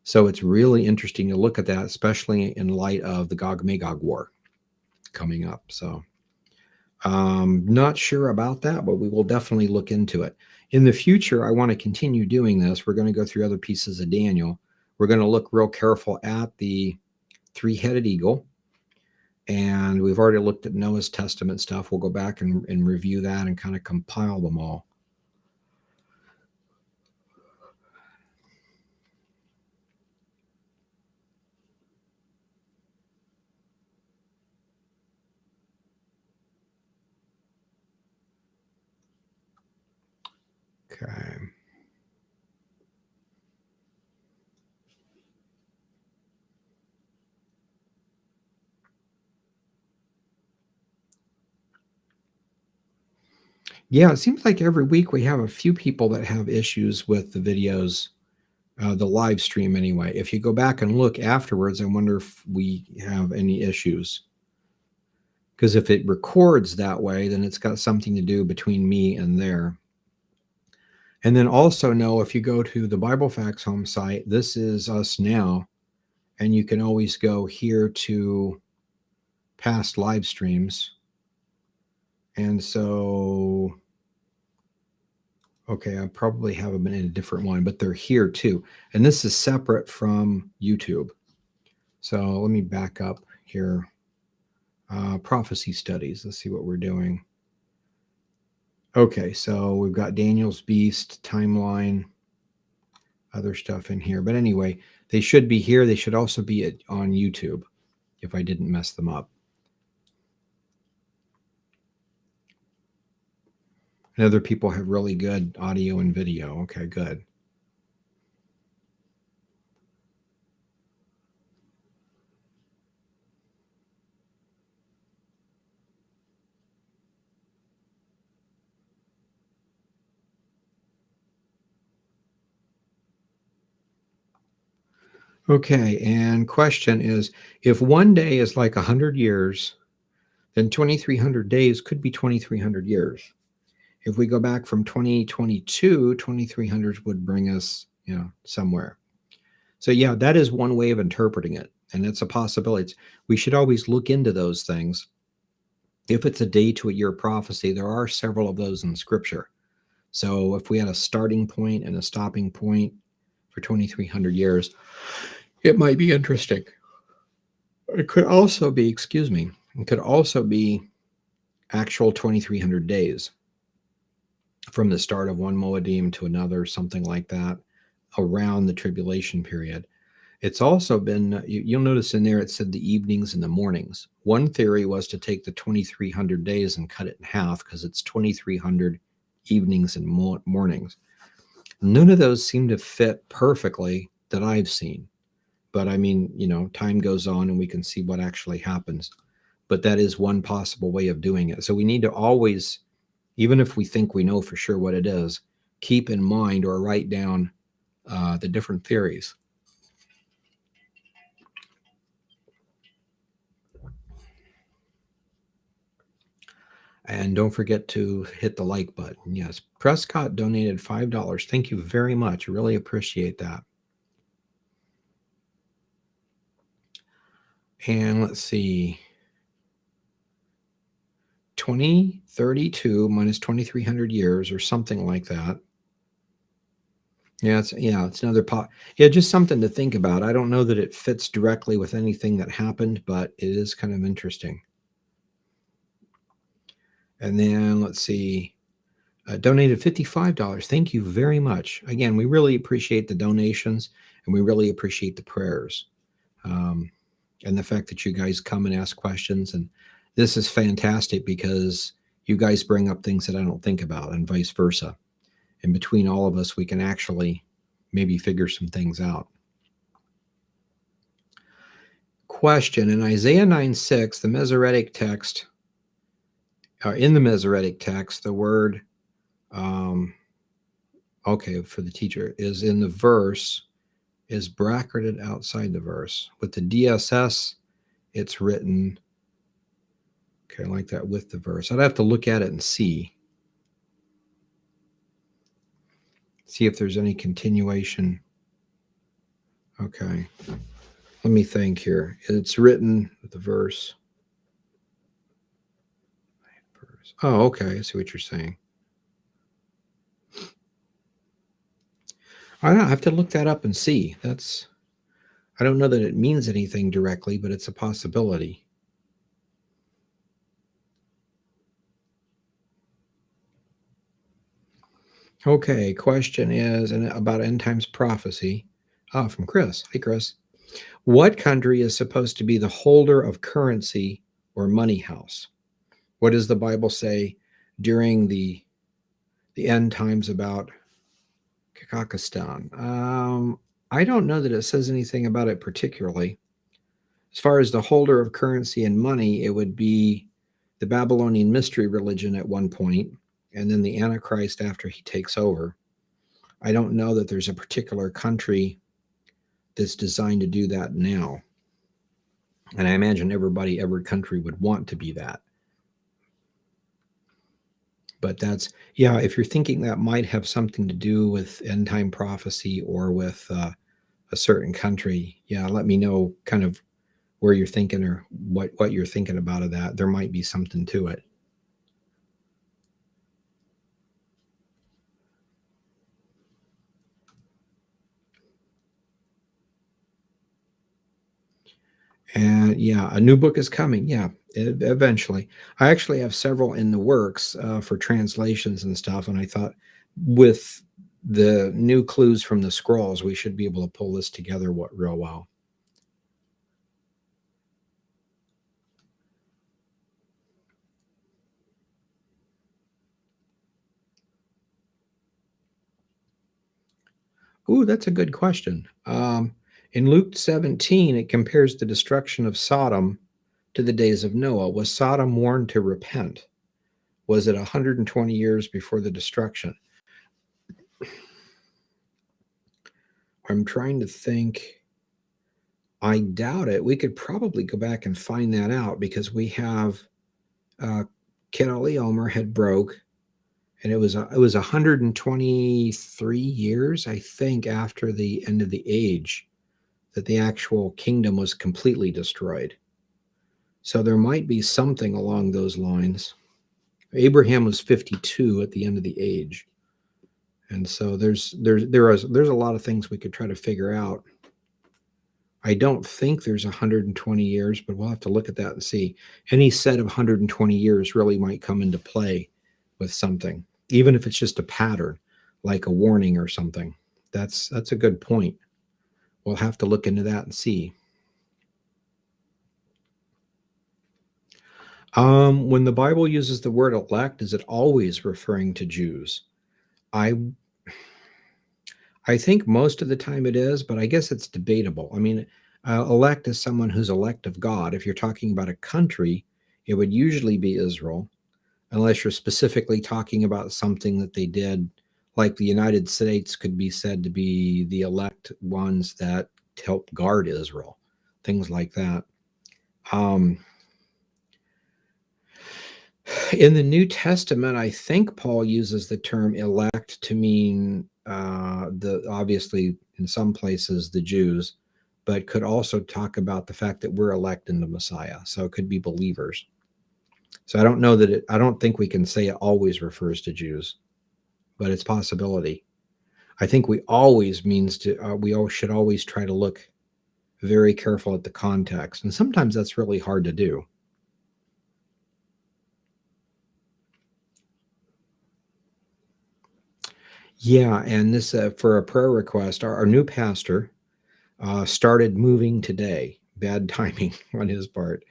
So it's really interesting to look at that, especially in light of the Gog-Magog war coming up. So not sure about that, but we will definitely look into it. In the future, I want to continue doing this. We're going to go through other pieces of Daniel. We're going to look real careful at the three-headed eagle. And we've already looked at Noah's Testament stuff. We'll go back and review that and kind of compile them all. Okay. Yeah, it seems like every week we have a few people that have issues with the videos, the live stream anyway. If you go back and look afterwards, I wonder if we have any issues. Because if it records that way, then it's got something to do between me and there. And then also know if you go to the Bible Facts home site, this is us now, and you can always go here to past live streams. And so, okay, I probably have them in a different one, but they're here too. And this is separate from YouTube. So let me back up here. Prophecy studies. Let's see what we're doing. Okay, so we've got Daniel's Beast, timeline, other stuff in here. But anyway, they should be here. They should also be on YouTube if I didn't mess them up. And other people have really good audio and video. Okay, good. Okay, and question is, if one day is like 100 years, then 2,300 days could be 2,300 years. If we go back from 2022, 2,300 would bring us, somewhere. So yeah, that is one way of interpreting it, and it's a possibility. We should always look into those things. If it's a day to a year prophecy, there are several of those in Scripture. So if we had a starting point and a stopping point for 2,300 years, it might be interesting. It could also be, excuse me, it could also be actual 2,300 days from the start of one Moedim to another, something like that, around the tribulation period. It's also been, you'll notice in there it said the evenings and the mornings. One theory was to take the 2,300 days and cut it in half because it's 2,300 evenings and mornings. None of those seem to fit perfectly that I've seen. But I mean, time goes on and we can see what actually happens. But that is one possible way of doing it. So we need to always, even if we think we know for sure what it is, keep in mind or write down the different theories. And don't forget to hit the like button. Yes, Prescott donated $5. Thank you very much. I really appreciate that. And let's see. 2032 minus 2,300 years or something like that. Yeah, it's another pot. Yeah, just something to think about. I don't know that it fits directly with anything that happened, but it is kind of interesting. And then let's see. Donated $55. Thank you very much. Again, we really appreciate the donations and we really appreciate the prayers. And the fact that you guys come and ask questions. And this is fantastic because you guys bring up things that I don't think about and vice versa. And between all of us, we can actually maybe figure some things out. Question: in Isaiah 9:6, the Masoretic text, in the Masoretic text, the word, okay, for the teacher, is in the verse, is bracketed outside the verse. With the DSS, it's written, okay, like that with the verse. I'd have to look at it and see if there's any continuation. Okay, let me think here. It's written with the verse. Oh, okay, I see what you're saying. I don't know, I have to look that up and see. I don't know that it means anything directly, but it's a possibility. Okay, question is about end times prophecy. From Chris. Hey, Chris. What country is supposed to be the holder of currency or money house? What does the Bible say during the end times about Kazakhstan? I don't know that it says anything about it particularly. As far as the holder of currency and money, it would be the Babylonian mystery religion at one point, and then the Antichrist after he takes over. I don't know that there's a particular country that's designed to do that now. And I imagine every country would want to be that. But that's, yeah, if you're thinking that might have something to do with end time prophecy or with a certain country, yeah, let me know kind of where you're thinking or what you're thinking about of that. There might be something to it. And yeah, a new book is coming. Yeah, eventually. I actually have several in the works for translations and stuff. And I thought with the new clues from the scrolls, we should be able to pull this together real well. Ooh, that's a good question. In Luke 17, it compares the destruction of Sodom to the days of Noah. Was Sodom warned to repent? Was it 120 years before the destruction? I'm trying to think. I doubt it. We could probably go back and find that out because we have uh, Omer had broke, and it was 123 years, I think, after the end of the age that the actual kingdom was completely destroyed. So there might be something along those lines. Abraham was 52 at the end of the age, and so there's a lot of things we could try to figure out. I don't think there's 120 years, but we'll have to look at that and see. Any set of 120 years really might come into play with something, even if it's just a pattern, like a warning or something. That's a good point. We'll have to look into that and see. When the Bible uses the word elect, is it always referring to Jews? I I think most of the time it is, but I guess it's debatable. I mean, elect is someone who's elect of God. If you're talking about a country, it would usually be Israel, unless you're specifically talking about something that they did, like the United States could be said to be the elect ones that help guard Israel, things like that. Um, in the New Testament, I think Paul uses the term elect to mean the obviously in some places the Jews, but could also talk about the fact that we're elect in the Messiah. So it could be believers. So I don't know that I don't think we can say it always refers to Jews, but it's possibility. I think we always means to should always try to look very careful at the context, and sometimes that's really hard to do. Yeah, and this for a prayer request, our new pastor started moving today. Bad timing on his part.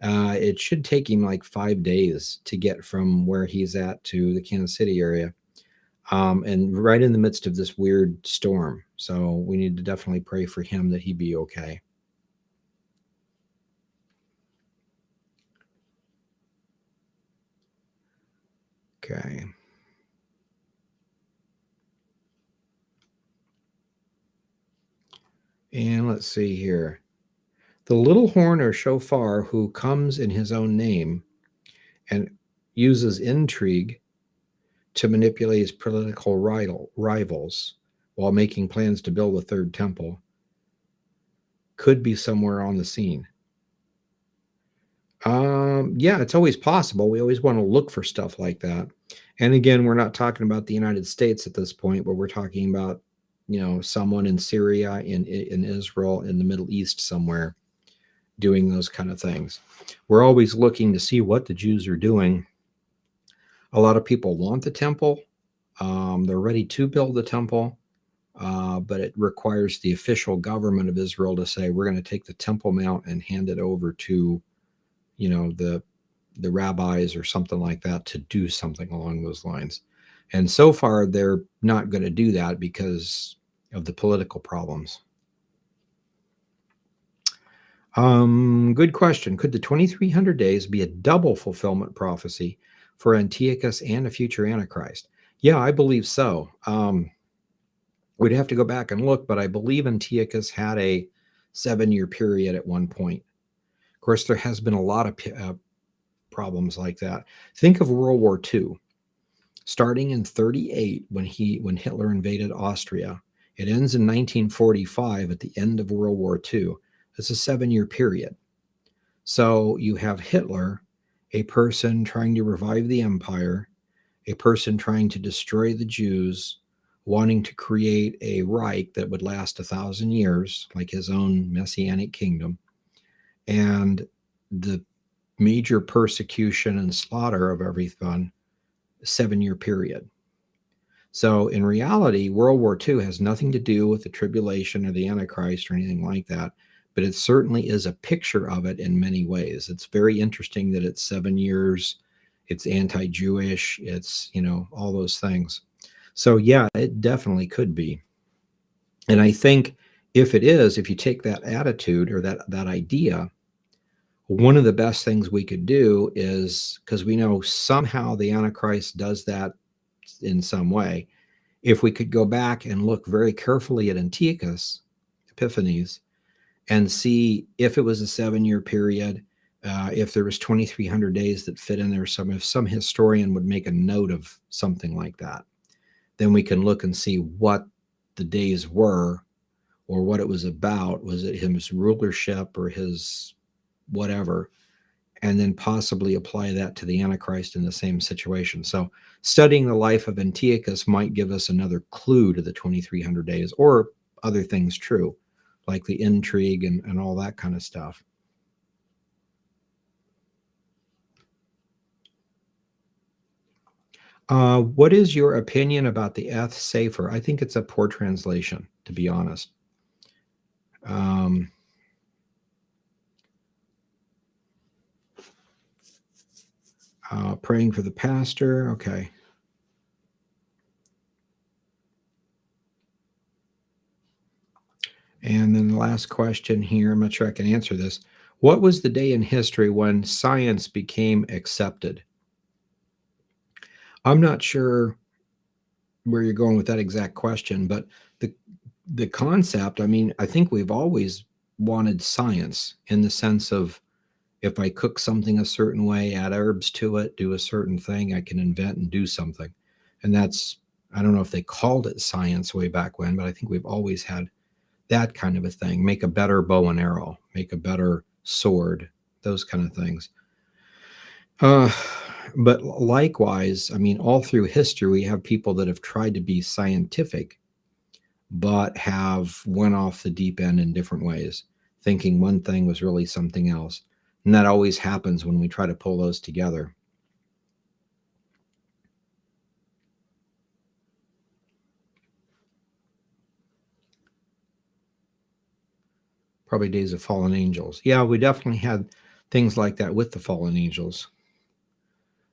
It should take him like 5 days to get from where he's at to the Kansas City area, and right in the midst of this weird storm. So we need to definitely pray for him that he be okay. Okay. And let's see here. The little horn or shofar who comes in his own name and uses intrigue to manipulate his political rivals while making plans to build a third temple could be somewhere on the scene. Yeah, it's always possible. We always want to look for stuff like that. And again, we're not talking about the United States at this point, but we're talking about, someone in Syria, in Israel, in the Middle East somewhere doing those kind of things. We're always looking to see what the Jews are doing. A lot of people want the temple. They're ready to build the temple, but it requires the official government of Israel to say, we're going to take the Temple Mount and hand it over to, the rabbis or something like that to do something along those lines. And so far, they're not going to do that because of the political problems. Good question. Could the 2300 days be a double fulfillment prophecy for Antiochus and a future Antichrist? Yeah, I believe so. We'd have to go back and look, but I believe Antiochus had a 7-year period at one point. Of course, there has been a lot of problems like that. Think of World War II, starting in 38 when Hitler invaded Austria. It ends in 1945 at the end of World War II. It's a 7-year period. So you have Hitler, a person trying to revive the empire, a person trying to destroy the Jews, wanting to create a Reich that would last 1,000 years, like his own messianic kingdom, and the major persecution and slaughter of everything, 7-year period. So in reality, World War II has nothing to do with the tribulation or the Antichrist or anything like that, but it certainly is a picture of it in many ways. It's very interesting that it's 7 years, it's anti-Jewish, it's, all those things. So yeah, it definitely could be. And I think if it is, if you take that attitude or that idea, one of the best things we could do is, because we know somehow the Antichrist does that in some way, if we could go back and look very carefully at Antiochus Epiphanes and see if it was a 7-year period, if there was 2,300 days that fit in there, if some historian would make a note of something like that, then we can look and see what the days were or what it was about. Was it his rulership or his whatever? And then possibly apply that to the Antichrist in the same situation. So studying the life of Antiochus might give us another clue to the 2,300 days, or other things true, like the intrigue and all that kind of stuff. What is your opinion about the Eth Sefer? I think it's a poor translation, to be honest. Praying for the pastor. Okay. And then the last question here, I'm not sure I can answer this. What was the day in history when science became accepted? I'm not sure where you're going with that exact question, but the concept, I mean, I think we've always wanted science in the sense of, if I cook something a certain way, add herbs to it, do a certain thing, I can invent and do something. And that's, I don't know if they called it science way back when, but I think we've always had that kind of a thing. Make a better bow and arrow, make a better sword, those kind of things. But likewise, I mean, all through history, we have people that have tried to be scientific, but have went off the deep end in different ways, thinking one thing was really something else. And that always happens when we try to pull those together. Probably Days of Fallen Angels. Yeah, we definitely had things like that with the fallen angels.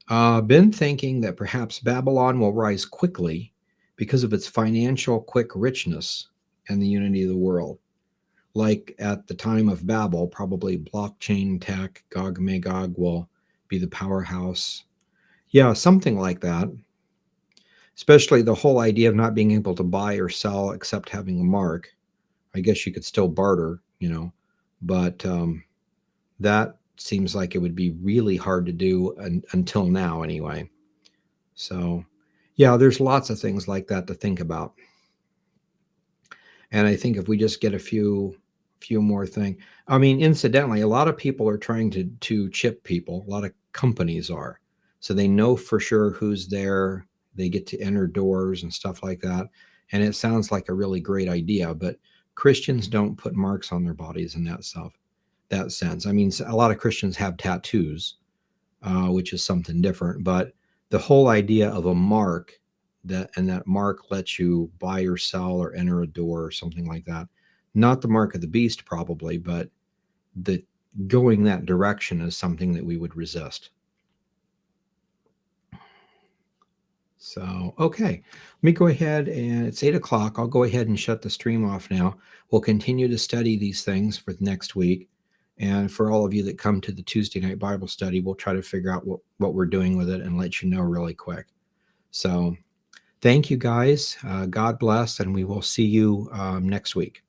Been thinking that perhaps Babylon will rise quickly because of its financial quick richness and the unity of the world. Like at the time of Babel, probably blockchain tech, Gog Magog will be the powerhouse. Yeah, something like that. Especially the whole idea of not being able to buy or sell except having a mark. I guess you could still barter, but that seems like it would be really hard to do until now, anyway. So, yeah, there's lots of things like that to think about. And I think if we just get a few more things, I mean, incidentally, a lot of people are trying to chip people. A lot of companies are, so they know for sure who's there. They get to enter doors and stuff like that. And it sounds like a really great idea, but Christians don't put marks on their bodies in that sense. I mean, a lot of Christians have tattoos, which is something different. But the whole idea of a mark, that mark lets you buy or sell or enter a door or something like that. Not the mark of the beast, probably, but the going that direction is something that we would resist. So, okay, let me go ahead, and it's 8 o'clock. I'll go ahead and shut the stream off now. We'll continue to study these things for next week. And for all of you that come to the Tuesday night Bible study, we'll try to figure out what we're doing with it and let you know really quick. So thank you, guys. God bless, and we will see you next week.